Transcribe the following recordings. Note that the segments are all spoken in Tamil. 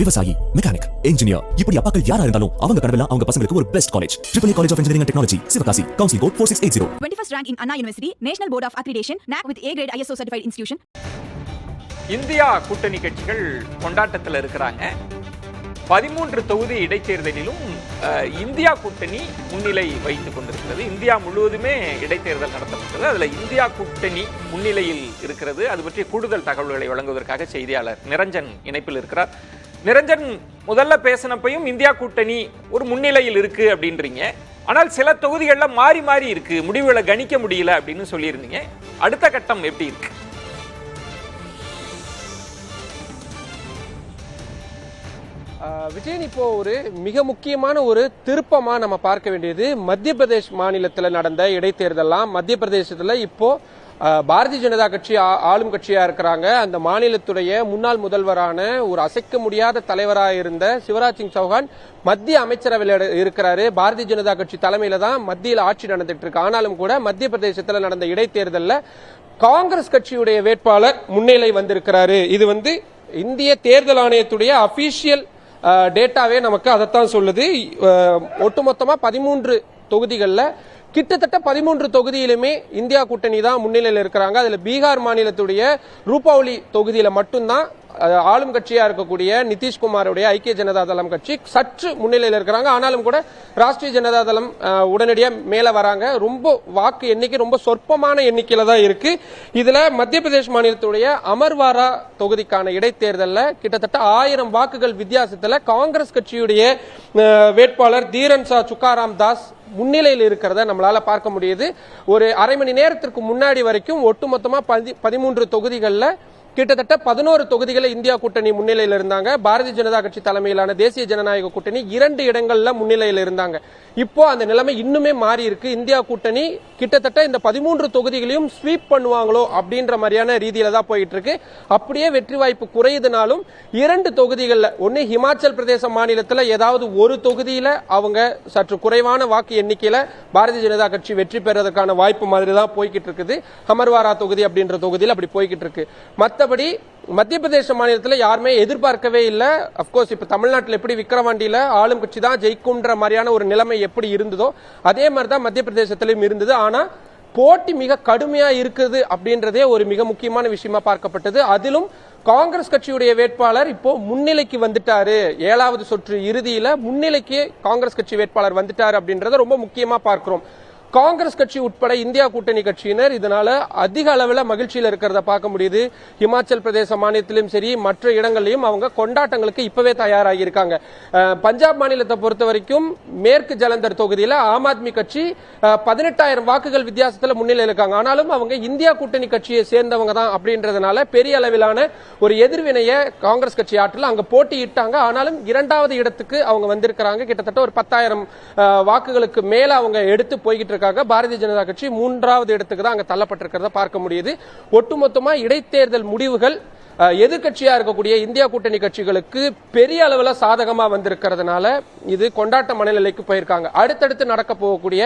விவசாயி, மெக்கானிக், இன்ஜினியர், இப்படி அப்பாக்கள் யாரா இருந்தாலும் அவங்க கனவெல்லாம் அவங்க பசங்களுக்கு ஒரு best college. EEE College of Engineering and Technology, Sivakasi. Counseling code 4680. 21st rank in Anna University, National Board of Accreditation, NAC with A grade ISO certified institution. India கூட்டணி கட்சிகள் கொண்டாட்டத்தில் இருக்கிறாங்க. 13 தொகுதி இடைத்தேர்தலிலும் இந்தியா கூட்டணி முன்னிலை வைத்துக் கொண்டிருக்கிறது. இந்தியா முழுவதுமே இடைத்தேர்தல் நடத்தப்பட்டது. அதுல இந்தியா கூட்டணி முன்னிலையில் இருக்கிறது. அது பற்றி கூடுதல் தகவல்களை வழங்குவதற்காக செய்தியாளர் நிரஞ்சன் இணைப்பில் இருக்கிறார். நிரஞ்சன், முதல்ல பேசினப்பையும் இந்தியா கூட்டணி ஒரு முன்னிலையில் இருக்கு அப்படின்றீங்க. ஆனால் சில தொகுதிகள்ல மாறி மாறி இருக்கு, முடிவுகளை கணிக்க முடியல அப்படின்னு சொல்லியிருந்தீங்க. அடுத்த கட்டம் எப்படி இருக்கு? விஜயன், இப்போ ஒரு மிக முக்கியமான ஒரு திருப்பமா நம்ம பார்க்க வேண்டியது மத்திய பிரதேஷ் மாநிலத்தில் நடந்த இடைத்தேர்தலாம். மத்திய பிரதேசத்துல இப்போ பாரதிய ஜனதா கட்சி ஆளும் கட்சியா இருக்கிறாங்க. அந்த மாநிலத்துடைய முன்னாள் முதல்வரான ஒரு அசைக்க முடியாத தலைவராக இருந்த சிவராஜ் சிங் சௌஹான் மத்திய அமைச்சரவையில் இருக்கிறாரு. பாரதிய ஜனதா கட்சி தலைமையில தான் மத்தியில் ஆட்சி நடந்துட்டு இருக்கு. ஆனாலும் கூட மத்திய பிரதேசத்தில் நடந்த இடைத்தேர்தலில் காங்கிரஸ் கட்சியுடைய வேட்பாளர் முன்னிலை வந்திருக்கிறாரு. இது இந்திய தேர்தல் ஆணையத்துடைய அபிஷியல் டேட்டாவே நமக்கு அதைத்தான் சொல்லுது. ஒட்டுமொத்தமா 13 தொகுதிகளில் கிட்டத்தட்ட 13 தொகுதியிலுமே இந்தியா கூட்டணி தான் முன்னிலையில் இருக்கிறாங்க. அதுல பீகார் மாநிலத்துடைய ரூபாவலி தொகுதியில மட்டும்தான் ஆளும் கட்சியா இருக்கக்கூடிய நிதிஷ்குமாருடைய ஐக்கிய ஜனதா தளம் கட்சி சற்று முன்னிலையில் இருக்கிறாங்க. ஆனாலும் கூட ராஷ்டிரிய ஜனதா தளம் உடனடியாக மேல வராங்க. ரொம்ப வாக்கு எண்ணிக்கை ரொம்ப சொற்பமான எண்ணிக்கையில தான் இருக்கு. இதுல மத்திய பிரதேஷ் மாநிலத்துடைய அமர்வாரா தொகுதிக்கான இடைத்தேர்தலில் கிட்டத்தட்ட 1000 வாக்குகள் வித்தியாசத்துல காங்கிரஸ் கட்சியுடைய வேட்பாளர் தீரன் சா சுக்காராம் தாஸ் முன்னிலையில் இருக்கிறத நம்மளால பார்க்க முடியுது. ஒரு அரை மணி நேரத்திற்கு முன்னாடி வரைக்கும் ஒட்டுமொத்தமா 13 தொகுதிகளில் கிட்டத்தட்ட 11 தொகுதிகளில் இந்தியா கூட்டணி முன்னிலையில் இருந்தாங்க. பாரதிய ஜனதா கட்சி தலைமையிலான தேசிய ஜனநாயக கூட்டணி 2 இடங்கள்ல முன்னிலையில் இருந்தாங்க. இப்போ அந்த நிலைமை இன்னுமே மாறி இருக்கு. இந்தியா கூட்டணி கிட்டத்தட்ட இந்த 13 தொகுதிகளையும் ஸ்வீப் பண்ணுவாங்களோ அப்படின்ற மாதிரியான ரீதியில தான் போயிட்டு இருக்கு. அப்படியே வெற்றி வாய்ப்பு குறையுதுனாலும் 2 தொகுதிகளில் ஒன்னு ஹிமாச்சல் பிரதேச மாநிலத்தில் ஏதாவது ஒரு தொகுதியில அவங்க சற்று குறைவான வாக்கு எண்ணிக்கையில பாரதிய ஜனதா கட்சி வெற்றி பெறுவதற்கான வாய்ப்பு மாதிரி தான் போய்கிட்டு இருக்குது. அமர்வாரா தொகுதி அப்படின்ற தொகுதியில் அப்படி போய்கிட்டு இருக்கு. மற்றபடி மத்திய பிரதேச மாநிலத்தில் யாருமே எதிர்பார்க்கவே இல்லை. அப்கோர்ஸ் இப்ப தமிழ்நாட்டில் எப்படி விக்கிரவாண்டியில ஆளும் கட்சி தான் ஜெயிக்கும்ன்ற மாதிரியான ஒரு நிலைமை எப்படி இருந்ததோ அதே மாதிரிதான் மத்திய பிரதேசத்திலும் இருந்தது. ஆனா போட்டி மிக கடுமையா இருக்குது அப்படின்றதே ஒரு மிக முக்கியமான விஷயமா பார்க்கப்பட்டது. அதிலும் காங்கிரஸ் கட்சியுடைய வேட்பாளர் இப்போ முன்னிலைக்கு வந்துட்டாரு. 7வது சுற்று இறுதியில முன்னிலைக்கு காங்கிரஸ் கட்சி வேட்பாளர் வந்துட்டாரு அப்படின்றத ரொம்ப முக்கியமா பார்க்கிறோம். காங்கிரஸ் கட்சி உட்பட இந்தியா கூட்டணி கட்சியினர் இதனால அதிக அளவில் மகிழ்ச்சியில் இருக்கிறத பார்க்க முடியுது. ஹிமாச்சல் பிரதேச மாநிலத்திலும் சரி மற்ற இடங்களிலும் அவங்க கொண்டாட்டங்களுக்கு இப்பவே தயாராகி இருக்காங்க. பஞ்சாப் மாநிலத்தை பொறுத்த வரைக்கும் மேற்கு ஜலந்தர் தொகுதியில் ஆம் ஆத்மி கட்சி 18,000 வாக்குகள் வித்தியாசத்தில் முன்னிலையில் இருக்காங்க. ஆனாலும் அவங்க இந்தியா கூட்டணி கட்சியை சேர்ந்தவங்க தான் அப்படின்றதுனால பெரிய அளவிலான ஒரு எதிர்வினையை காங்கிரஸ் கட்சி ஆற்றில் அங்க போட்டியிட்டாங்க. ஆனாலும் 2வது இடத்துக்கு அவங்க வந்திருக்கிறாங்க. கிட்டத்தட்ட ஒரு 10,000 வாக்குகளுக்கு மேல அவங்க எடுத்து போய்கிட்டு. பாரதிய ஜனதா கட்சி 3வது இடத்துக்கு தான் அங்க தள்ளப்பட்டிருக்கிறத பார்க்க முடியுது. ஒட்டுமொத்தமா இடைத்தேர்தல் முடிவுகள் எதிர்கட்சியா இருக்கக்கூடிய இந்தியா கூட்டணி கட்சிகளுக்கு பெரிய அளவில் சாதகமா வந்திருக்கிறதுனால இது கொண்டாட்ட மனநிலைக்கு போயிருக்காங்க. அடுத்தடுத்து நடக்க போகக்கூடிய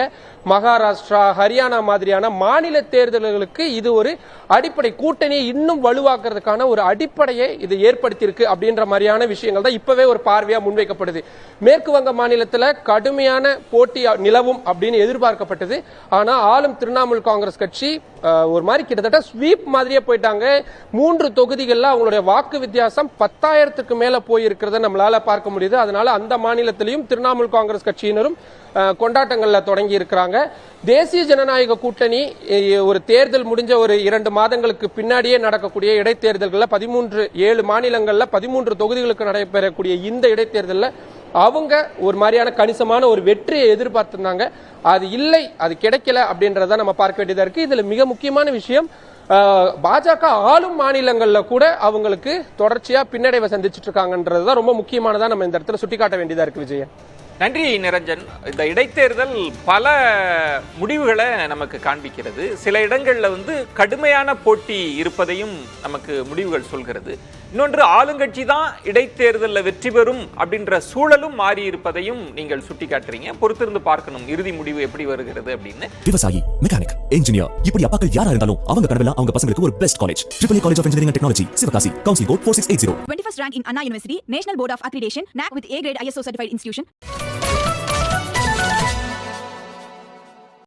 மகாராஷ்டிரா, ஹரியானா மாதிரியான மாநில தேர்தல்களுக்கு இது ஒரு அடிப்படை, கூட்டணியை இன்னும் வலுவாக்குறதுக்கான ஒரு அடிப்படையை இது ஏற்படுத்தியிருக்கு அப்படின்ற மாதிரியான விஷயங்கள் தான் இப்பவே ஒரு பார்வையா முன்வைக்கப்படுது. மேற்கு வங்க மாநிலத்தில் கடுமையான போட்டி நிலவும் அப்படின்னு எதிர்பார்க்கப்பட்டது. ஆனா ஆளும் திரிணாமுல் காங்கிரஸ் கட்சி ஒரு மாதிரி கிட்டத்தட்ட ஸ்வீப் மாதிரியே போயிட்டாங்க. 3 தொகுதிகளில் அவங்களுடைய வாக்கு வித்தியாசம் 10,000க்கு மேல போயிருக்கிறத நம்மளால பார்க்க முடியுது. அதனால அந்த மாநிலத்திலையும் திரிணாமுல் காங்கிரஸ் கட்சியினரும் கொண்டாட்டங்கள்ல தொடங்கி இருக்கிறாங்க. தேசிய ஜனநாயக கூட்டணி ஒரு தேர்தல் முடிஞ்ச ஒரு 2 மாதங்களுக்கு பின்னாடியே நடக்கக்கூடிய இடைத்தேர்தல்களில் 7 மாநிலங்கள்ல 13 தொகுதிகளுக்கு நடைபெறக்கூடிய இந்த இடைத்தேர்தலில் அவங்க ஒரு மாதிரியான கணிசமான ஒரு வெற்றியை எதிர்பார்த்திருந்தாங்க. அது இல்லை, அது கிடைக்கல அப்படின்றத நம்ம பார்க்க வேண்டியதா இருக்கு. இதுல மிக முக்கியமான விஷயம், பாஜக ஆளும் மாநிலங்கள்ல கூட அவங்களுக்கு தொடர்ச்சியா பின்னடைவை சந்திச்சுட்டு இருக்காங்கன்றதுதான் ரொம்ப முக்கியமானதா நம்ம இந்த இடத்துல சுட்டிக்காட்ட வேண்டியதா இருக்கு. விஜயன், நன்றி நிரஞ்சன். இந்த இடைத்தேர்தல் பல முடிவுகளை நமக்கு காண்பிக்கிறது. சில இடங்கள்ல கடுமையான போட்டி இருப்பதையும் நமக்கு முடிவுகள் சொல்கிறது. இன்னொன்று ஆளுங்கட்சி தான் இடைத்தேர்தலில் வெற்றி பெறும் அப்படின்ற சூழலும் மாறி இருப்பதையும் நீங்கள் சுட்டிக்காட்டுறீங்க. பொறுத்திருந்து பார்க்கணும் இறுதி முடிவு எப்படி வருகிறது அப்படின்னு. விவசாயி, மெக்கானிக், இன்ஜினியர், இப்படி அப்பாக்கள் யாரா இருந்தாலும் அவங்க கனவெல்லாம் அவங்க பசங்களுக்கு ஒரு best college. AAA College of Engineering and Technology, Sivakasi. Counseling code 4680. 21st rank in Anna University, National Board of Accreditation, NAC with A grade ISO certified institution.